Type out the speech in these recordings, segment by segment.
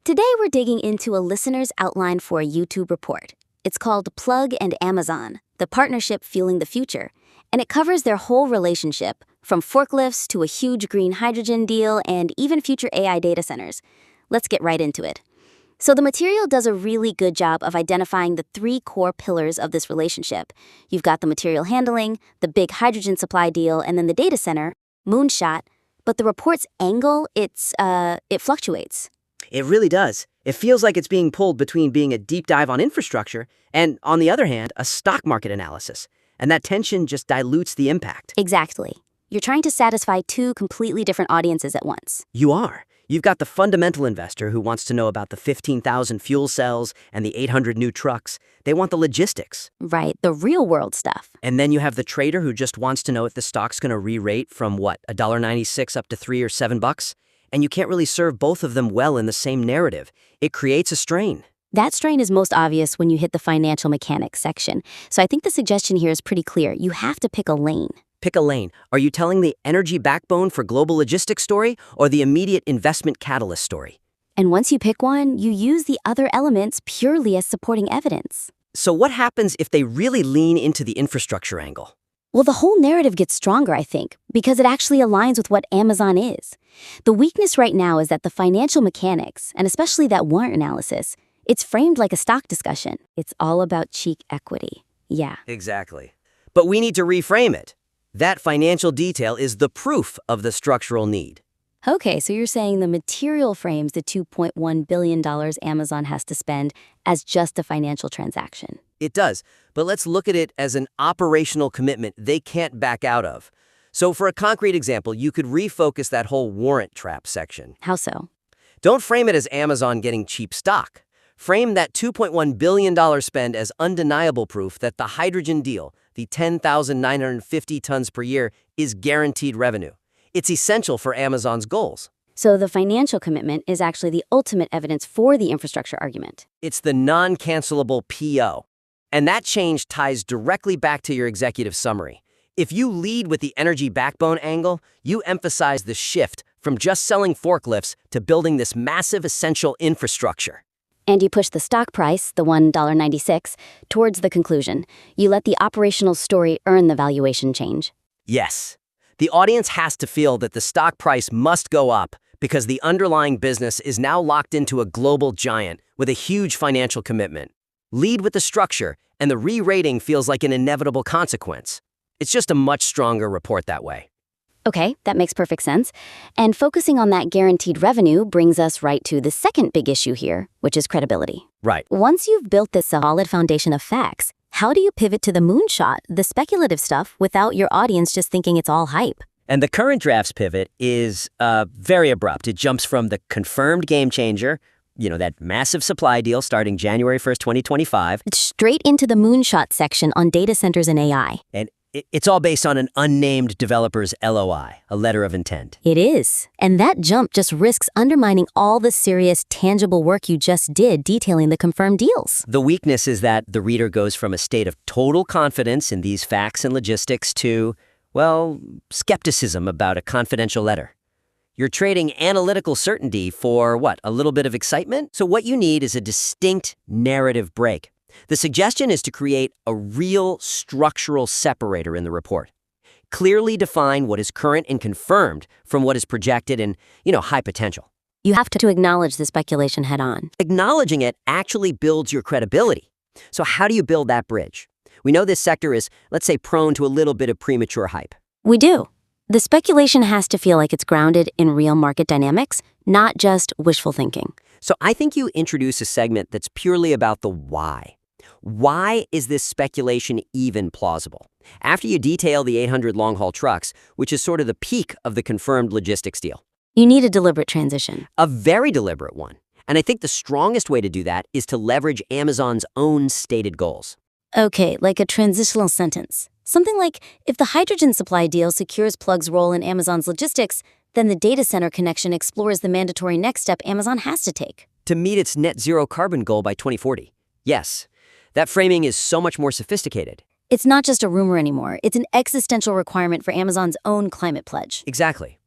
Today we're digging into a listener's outline for a YouTube report. It's called Plug and Amazon, the partnership fueling the future, and it covers their whole relationship, from forklifts to a huge green hydrogen deal and even future AI data centers. Let's get right into it. So the material does a really good job of identifying the three core pillars of this relationship. You've got the material handling, the big hydrogen supply deal, and then the data center, Moonshot. But the report's angle, it fluctuates. It really does. It feels like it's being pulled between being a deep dive on infrastructure and, on the other hand, a stock market analysis. And that tension just dilutes the impact. Exactly. You're trying to satisfy two completely different audiences at once. You are. You've got the fundamental investor who wants to know about the 15,000 fuel cells and the 800 new trucks. They want the logistics. Right, the real world stuff. And then you have the trader who just wants to know if the stock's going to re-rate from $1.96 up to $3 or $7. And you can't really serve both of them well in the same narrative. It creates a strain. That strain is most obvious when you hit the financial mechanics section. So I think the suggestion here is pretty clear. You have to pick a lane. Pick a lane. Are you telling the energy backbone for global logistics story or the immediate investment catalyst story? And once you pick one, you use the other elements purely as supporting evidence. So what happens if they really lean into the infrastructure angle? Well, the whole narrative gets stronger, I think, because it actually aligns with what Amazon is. The weakness right now is that the financial mechanics, and especially that warrant analysis, it's framed like a stock discussion. It's all about cheap equity. Yeah. Exactly. But we need to reframe it. That financial detail is the proof of the structural need. Okay, so you're saying the material frames the $2.1 billion Amazon has to spend as just a financial transaction. It does, but let's look at it as an operational commitment they can't back out of. So for a concrete example, you could refocus that whole warrant trap section. How so? Don't frame it as Amazon getting cheap stock. Frame that $2.1 billion spend as undeniable proof that the hydrogen deal, the 10,950 tons per year, is guaranteed revenue. It's essential for Amazon's goals. So the financial commitment is actually the ultimate evidence for the infrastructure argument. It's the non-cancelable PO. And that change ties directly back to your executive summary. If you lead with the energy backbone angle, you emphasize the shift from just selling forklifts to building this massive essential infrastructure. And you push the stock price, the $1.96, towards the conclusion. You let the operational story earn the valuation change. Yes. The audience has to feel that the stock price must go up because the underlying business is now locked into a global giant with a huge financial commitment. Lead with the structure, and the re-rating feels like an inevitable consequence. It's just a much stronger report that way. Okay, that makes perfect sense. And focusing on that guaranteed revenue brings us right to the second big issue here, which is credibility. Right. Once you've built this solid foundation of facts, how do you pivot to the moonshot, the speculative stuff, without your audience just thinking it's all hype? And the current draft's pivot is very abrupt. It jumps from the confirmed game changer, that massive supply deal starting January 1st, 2025. It's straight into the moonshot section on data centers and AI. And it's all based on an unnamed developer's LOI, a letter of intent. It is. And that jump just risks undermining all the serious, tangible work you just did detailing the confirmed deals. The weakness is that the reader goes from a state of total confidence in these facts and logistics to, skepticism about a confidential letter. You're trading analytical certainty for, a little bit of excitement? So what you need is a distinct narrative break. The suggestion is to create a real structural separator in the report. Clearly define what is current and confirmed from what is projected and, high potential. You have to acknowledge the speculation head on. Acknowledging it actually builds your credibility. So how do you build that bridge? We know this sector is, let's say, prone to a little bit of premature hype. We do. The speculation has to feel like it's grounded in real market dynamics, not just wishful thinking. So I think you introduce a segment that's purely about the why. Why is this speculation even plausible? After you detail the 800 long-haul trucks, which is sort of the peak of the confirmed logistics deal. You need a deliberate transition. A very deliberate one. And I think the strongest way to do that is to leverage Amazon's own stated goals. Okay, like a transitional sentence. Something like, if the hydrogen supply deal secures Plug's role in Amazon's logistics, then the data center connection explores the mandatory next step Amazon has to take. To meet its net zero carbon goal by 2040. Yes. That framing is so much more sophisticated. It's not just a rumor anymore. It's an existential requirement for Amazon's own climate pledge. Exactly.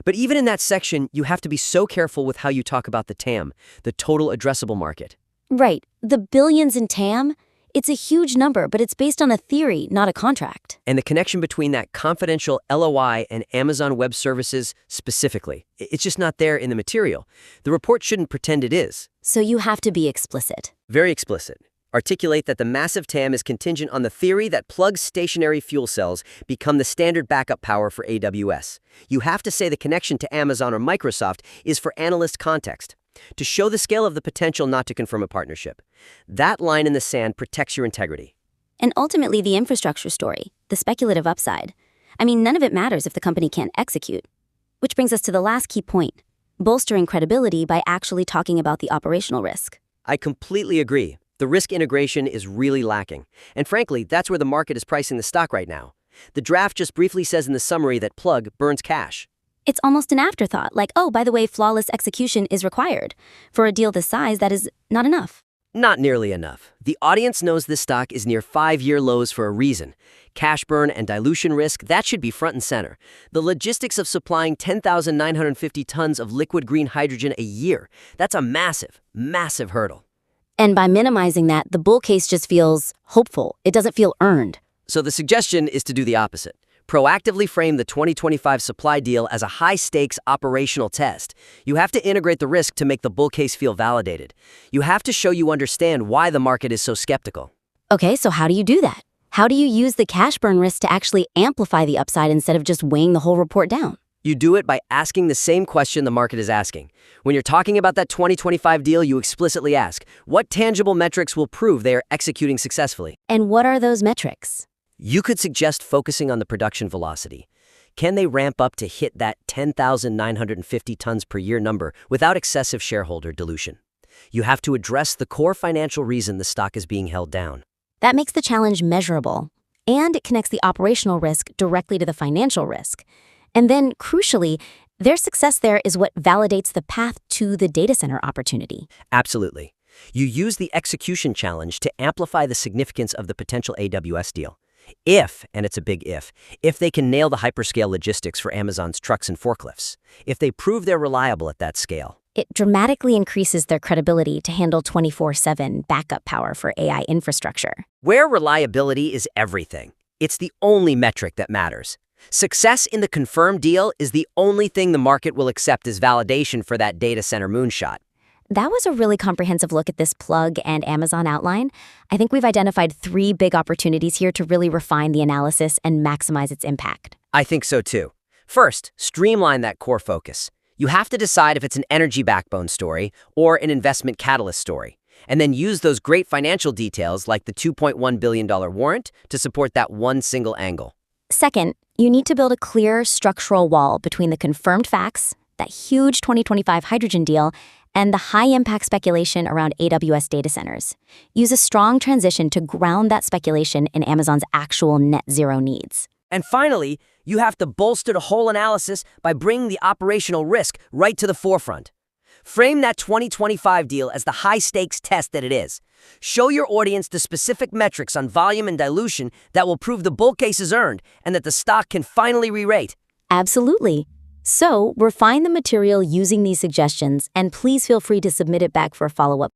But even in that section, you have to be so careful with how you talk about the TAM, the total addressable market. Right. The billions in TAM, it's a huge number, but it's based on a theory, not a contract. And the connection between that confidential LOI and Amazon Web Services specifically, it's just not there in the material. The report shouldn't pretend it is. So you have to be explicit. Very explicit. Articulate that the massive TAM is contingent on the theory that Plug's stationary fuel cells become the standard backup power for AWS. You have to say the connection to Amazon or Microsoft is for analyst context, to show the scale of the potential, not to confirm a partnership. That line in the sand protects your integrity. And ultimately, the infrastructure story, the speculative upside. I mean, none of it matters if the company can't execute. Which brings us to the last key point, bolstering credibility by actually talking about the operational risk. I completely agree. The risk integration is really lacking. And frankly, that's where the market is pricing the stock right now. The draft just briefly says in the summary that Plug burns cash. It's almost an afterthought, like, oh, by the way, flawless execution is required. For a deal this size, that is not enough. Not nearly enough. The audience knows this stock is near 5-year lows for a reason. Cash burn and dilution risk, that should be front and center. The logistics of supplying 10,950 tons of liquid green hydrogen a year, that's a massive, massive hurdle. And by minimizing that, the bull case just feels hopeful. It doesn't feel earned. So the suggestion is to do the opposite. Proactively frame the 2025 supply deal as a high-stakes operational test. You have to integrate the risk to make the bull case feel validated. You have to show you understand why the market is so skeptical. Okay, so how do you do that? How do you use the cash burn risk to actually amplify the upside instead of just weighing the whole report down? You do it by asking the same question the market is asking. When you're talking about that 2025 deal, you explicitly ask, what tangible metrics will prove they are executing successfully? And what are those metrics? You could suggest focusing on the production velocity. Can they ramp up to hit that 10,950 tons per year number without excessive shareholder dilution? You have to address the core financial reason the stock is being held down. That makes the challenge measurable, and it connects the operational risk directly to the financial risk. And then, crucially, their success there is what validates the path to the data center opportunity. Absolutely. You use the execution challenge to amplify the significance of the potential AWS deal. If, and it's a big if they can nail the hyperscale logistics for Amazon's trucks and forklifts, if they prove they're reliable at that scale, it dramatically increases their credibility to handle 24/7 backup power for AI infrastructure. Where reliability is everything. It's the only metric that matters. Success in the confirmed deal is the only thing the market will accept as validation for that data center moonshot. That was a really comprehensive look at this Plug and Amazon outline. I think we've identified 3 big opportunities here to really refine the analysis and maximize its impact. I think so too. First, streamline that core focus. You have to decide if it's an energy backbone story or an investment catalyst story, and then use those great financial details like the $2.1 billion warrant to support that one single angle. Second, you need to build a clear structural wall between the confirmed facts, that huge 2025 hydrogen deal, and the high-impact speculation around AWS data centers. Use a strong transition to ground that speculation in Amazon's actual net zero needs. And finally, you have to bolster the whole analysis by bringing the operational risk right to the forefront. Frame that 2025 deal as the high-stakes test that it is. Show your audience the specific metrics on volume and dilution that will prove the bull case is earned and that the stock can finally re-rate. Absolutely. So, refine the material using these suggestions, and please feel free to submit it back for a follow-up.